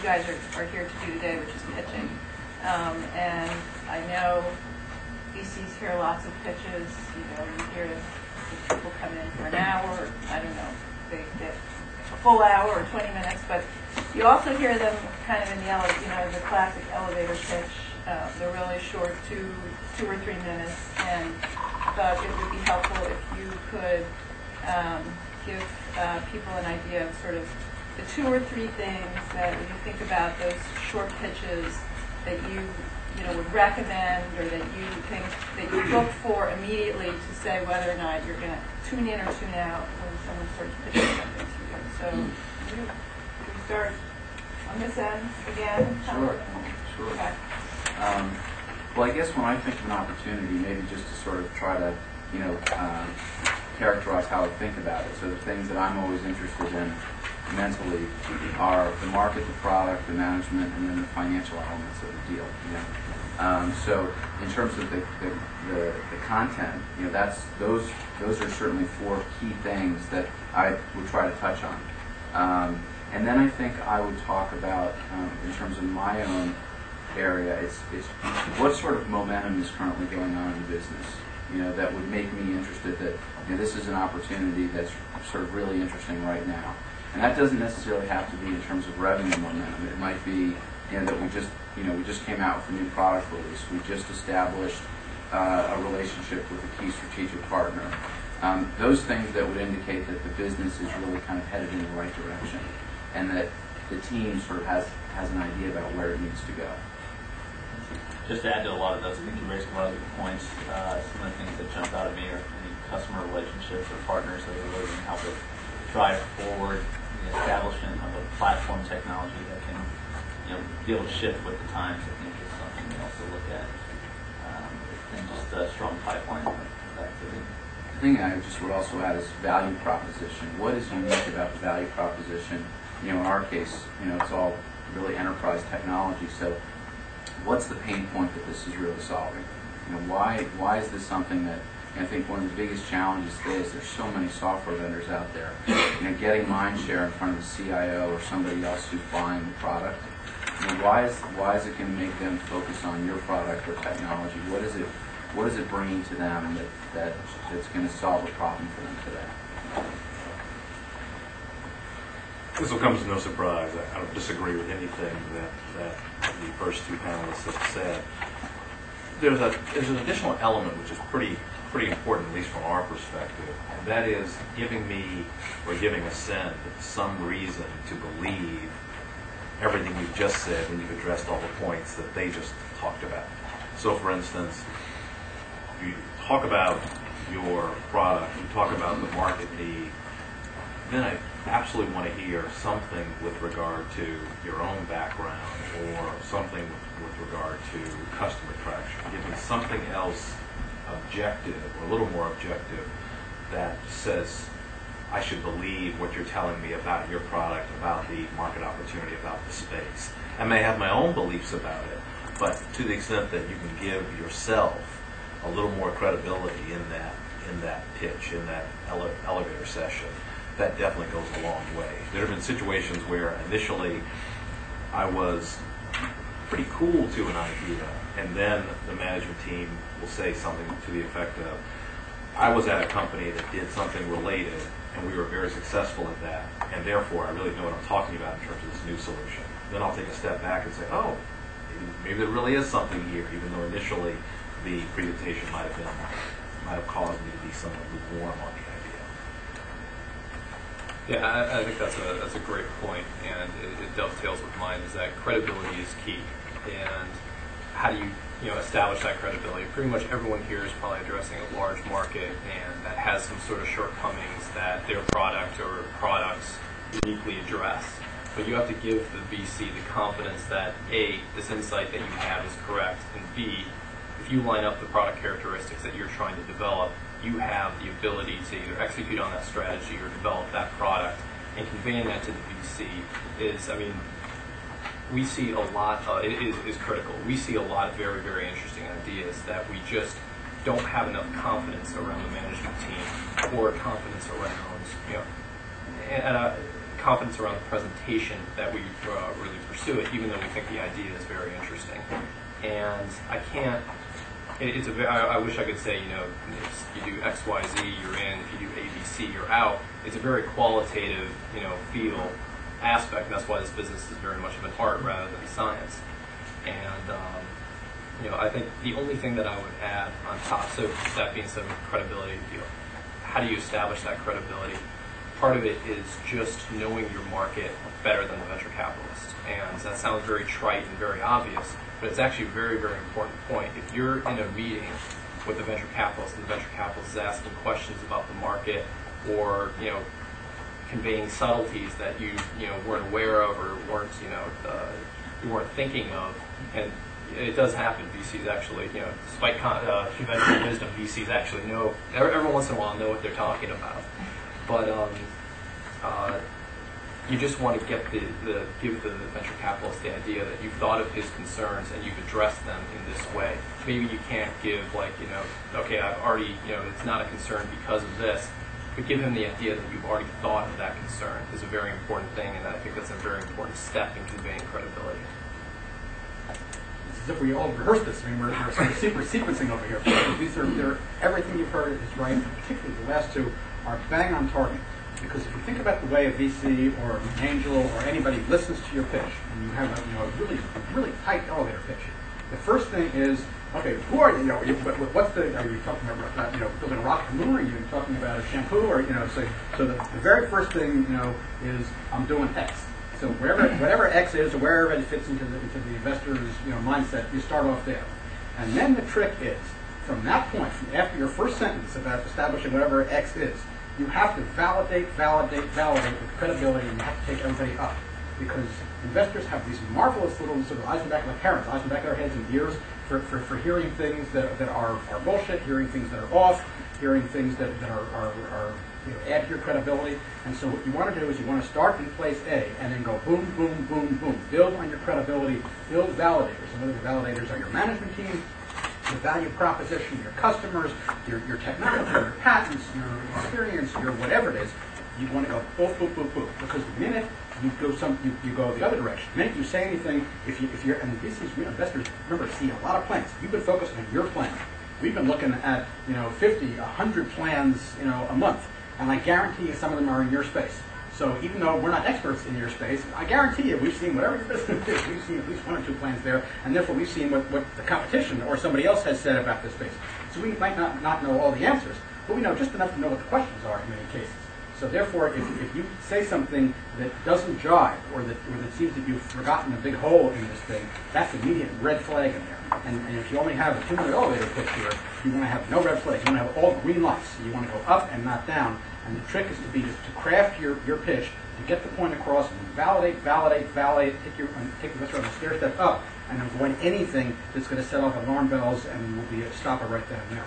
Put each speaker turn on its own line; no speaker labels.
guys are here to do today, which is pitching. And I know VCs hear lots of pitches. You hear people come in for an hour. I don't know, they get a full hour or 20 minutes, but you also hear them kind of in the classic elevator pitch. They're really short, two or 3 minutes, and thought it would be helpful if you could give people an idea of sort of the 2 or 3 things that when you think about those short pitches that you would recommend, or that you think that you look for immediately to say whether or not you're going to tune in or tune out when someone starts pitching something to you. So we start on this end again.
Sure.
Okay.
Well, I guess when I think of an opportunity, maybe just to sort of try to, characterize how I think about it. So the things that I'm always interested in mentally are the market, the product, the management, and then the financial elements of the deal. So in terms of the content, those are certainly 4 key things that I would try to touch on. And then I think I would talk about, in terms of my own area, it's what sort of momentum is currently going on in the business, that would make me interested that this is an opportunity that's sort of really interesting right now. And that doesn't necessarily have to be in terms of revenue momentum. It might be that we just came out with a new product release. We just established a relationship with a key strategic partner. Those things that would indicate that the business is really kind of headed in the right direction, and that the team sort of has an idea about where it needs to go.
Just to add to a lot of those, I think you raised a lot of good points. Some of the things that jump out at me are any customer relationships or partners that are really going to help it drive forward the establishment of a platform technology that can be able to shift with the times. I think is something else to look at, and just a strong pipeline of activity.
The thing I just would also add is value proposition. What is unique about the value proposition? In our case, it's all really enterprise technology. So what's the pain point that this is really solving? Why is this something that, I think one of the biggest challenges today is there's so many software vendors out there. Getting mind share in front of the CIO or somebody else who's buying the product. Why is it going to make them focus on your product or technology? What is it bringing to them that's going to solve a problem for them today?
This will come as no surprise. I don't disagree with anything that the first 2 panelists have said. There's an additional element which is pretty important, at least from our perspective, and that is giving Ascend some reason to believe everything you've just said when you've addressed all the points that they just talked about. So, for instance, you talk about your product, you talk about the market need, then I absolutely want to hear something with regard to your own background or something with regard to customer traction. Give me something else objective, or a little more objective, that says I should believe what you're telling me about your product, about the market opportunity, about the space. I may have my own beliefs about it, but to the extent that you can give yourself a little more credibility in that pitch, in that elevator session, that definitely goes a long way. There have been situations where initially I was pretty cool to an idea, and then the management team will say something to the effect of, I was at a company that did something related, and we were very successful at that, and therefore I really know what I'm talking about in terms of this new solution. Then I'll take a step back and say, oh, maybe there really is something here, even though initially the presentation might have caused me to be somewhat lukewarm on the idea.
Yeah, I think that's a great point, and it dovetails with mine. Is that credibility is key, and how do you establish that credibility? Pretty much everyone here is probably addressing a large market, and that has some sort of shortcomings that their product or products uniquely address. But you have to give the VC the confidence that A, this insight that you have is correct, and B, if you line up the product characteristics that you're trying to develop, you have the ability to either execute on that strategy or develop that product. And conveying that to the VC is, we see a lot, it is critical. We see a lot of very, very interesting ideas that we just don't have enough confidence around the management team, or confidence around, confidence around the presentation that we really pursue it, even though we think the idea is very interesting. And I can't. It's a. I wish I could say, if you do X, Y, Z, you're in. If you do A, B, C, you're out. It's a very qualitative, feel aspect. And that's why this business is very much of an art rather than science. And I think the only thing that I would add on top, so that being said, with credibility, how do you establish that credibility? Part of it is just knowing your market better than the venture capitalist. And that sounds very trite and very obvious, but it's actually a very, very important point. If you're in a meeting with the venture capitalist and the venture capitalist is asking questions about the market or, conveying subtleties that you weren't aware of or weren't, you weren't thinking of, and it does happen. VCs actually, despite conventional wisdom, VCs actually know, every once in a while know what they're talking about. But you just want to give the venture capitalist the idea that you've thought of his concerns and you've addressed them in this way. Maybe you can't give okay, I've already, it's not a concern because of this, but give him the idea that you've already thought of that concern is a very important thing, and I think that's a very important step in conveying credibility.
As if we all rehearsed this. I mean, we're sort of super sequencing over here. Everything you've heard is right, and particularly the last two are bang on target. Because if you think about the way a VC or an angel or anybody listens to your pitch, and you have a really tight elevator pitch, the first thing is, okay, who are you? Are you talking about building a rocket moon? Or are you talking about a shampoo? Or so the very first thing is I'm doing X. So whatever X is, or wherever it fits into the investor's mindset, you start off there. And then the trick is, from that point, after your first sentence about establishing whatever X is, you have to validate with credibility, and you have to take everybody up. Because investors have these marvelous little sort of eyes in the back of their parents, eyes in the back of their heads and ears for hearing things that are bullshit, hearing things that are off, hearing things that are add to your credibility. And so what you want to do is you want to start in place A and then go boom, boom, boom, boom. Build on your credibility, build validators. And whether the validators are your management team, the value proposition, your customers, your technology, your patents, your experience, your whatever it is, you want to go boop, boop, boop, boop. Because the minute you go the other direction. The minute you say anything, if you're, and VCs, investors, remember, see a lot of plans. You've been focused on your plan. We've been looking at 50, 100 plans a month, and I guarantee you some of them are in your space. So even though we're not experts in your space, I guarantee you we've seen whatever your business is. We've seen at least 1 or 2 plans there, and therefore we've seen what the competition or somebody else has said about this space. So we might not know all the answers, but we know just enough to know what the questions are in many cases. So therefore, if you say something that doesn't jive or that seems that you've forgotten a big hole in this thing, that's an immediate red flag in there. And if you only have a 2-minute elevator pitch here, you want to have no red flags. You want to have all green lights. You want to go up and not down. And the trick is to craft your pitch to get the point across and validate, take the investor on the stair step up, and avoid anything that's going to set off alarm bells and will be a stopper right then and there.